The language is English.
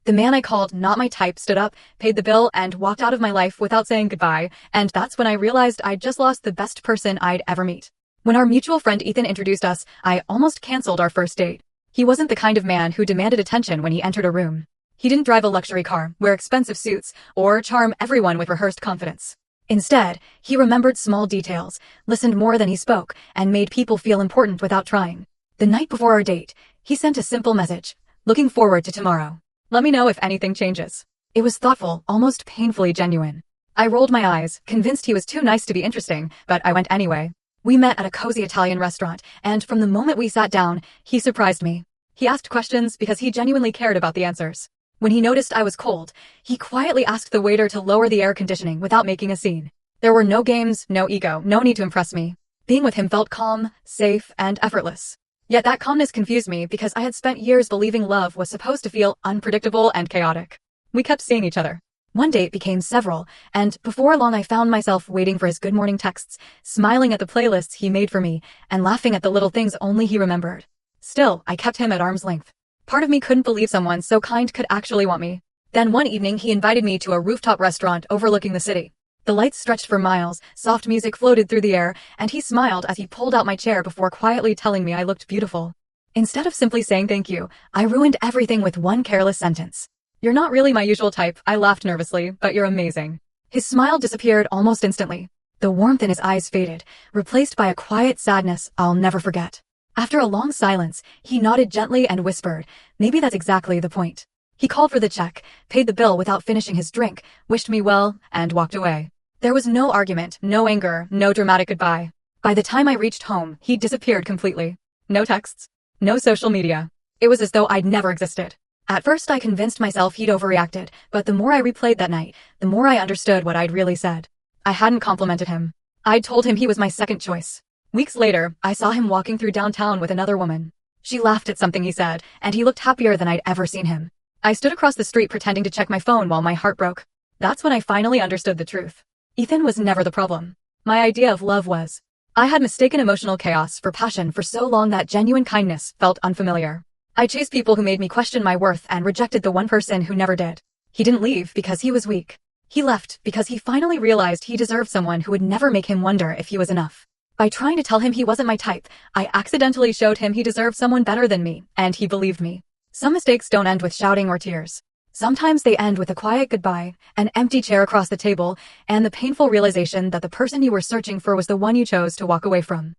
The man I called not my type stood up, paid the bill, and walked out of my life without saying goodbye, and that's when I realized I'd just lost the best person I'd ever meet. When our mutual friend Ethan introduced us, I almost canceled our first date. He wasn't the kind of man who demanded attention when he entered a room. He didn't drive a luxury car, wear expensive suits, or charm everyone with rehearsed confidence. Instead, he remembered small details, listened more than he spoke, and made people feel important without trying. The night before our date, he sent a simple message, looking forward to tomorrow. Let me know if anything changes. It was thoughtful, almost painfully genuine. I rolled my eyes, convinced he was too nice to be interesting, but I went anyway. We met at a cozy Italian restaurant, and from the moment we sat down, he surprised me. He asked questions because he genuinely cared about the answers. When he noticed I was cold, he quietly asked the waiter to lower the air conditioning without making a scene. There were no games, no ego, no need to impress me. Being with him felt calm, safe, and effortless. Yet that calmness confused me because I had spent years believing love was supposed to feel unpredictable and chaotic. We kept seeing each other. One date became several, and before long I found myself waiting for his good morning texts, smiling at the playlists he made for me, and laughing at the little things only he remembered. Still, I kept him at arm's length. Part of me couldn't believe someone so kind could actually want me. Then one evening he invited me to a rooftop restaurant overlooking the city. The lights stretched for miles, soft music floated through the air, and he smiled as he pulled out my chair before quietly telling me I looked beautiful. Instead of simply saying thank you, I ruined everything with one careless sentence. You're not really my usual type, I laughed nervously, but you're amazing. His smile disappeared almost instantly. The warmth in his eyes faded, replaced by a quiet sadness I'll never forget. After a long silence, he nodded gently and whispered, maybe that's exactly the point. He called for the check, paid the bill without finishing his drink, wished me well, and walked away. There was no argument, no anger, no dramatic goodbye. By the time I reached home, he disappeared completely. No texts, no social media. It was as though I'd never existed. At first I convinced myself he'd overreacted, but the more I replayed that night, the more I understood what I'd really said. I hadn't complimented him. I'd told him he was my second choice. Weeks later, I saw him walking through downtown with another woman. She laughed at something he said, and he looked happier than I'd ever seen him. I stood across the street pretending to check my phone while my heart broke. That's when I finally understood the truth. Ethan was never the problem. My idea of love was. I had mistaken emotional chaos for passion for so long that genuine kindness felt unfamiliar. I chased people who made me question my worth and rejected the one person who never did. He didn't leave because he was weak. He left because he finally realized he deserved someone who would never make him wonder if he was enough. By trying to tell him he wasn't my type, I accidentally showed him he deserved someone better than me, and he believed me. Some mistakes don't end with shouting or tears. Sometimes they end with a quiet goodbye, an empty chair across the table, and the painful realization that the person you were searching for was the one you chose to walk away from.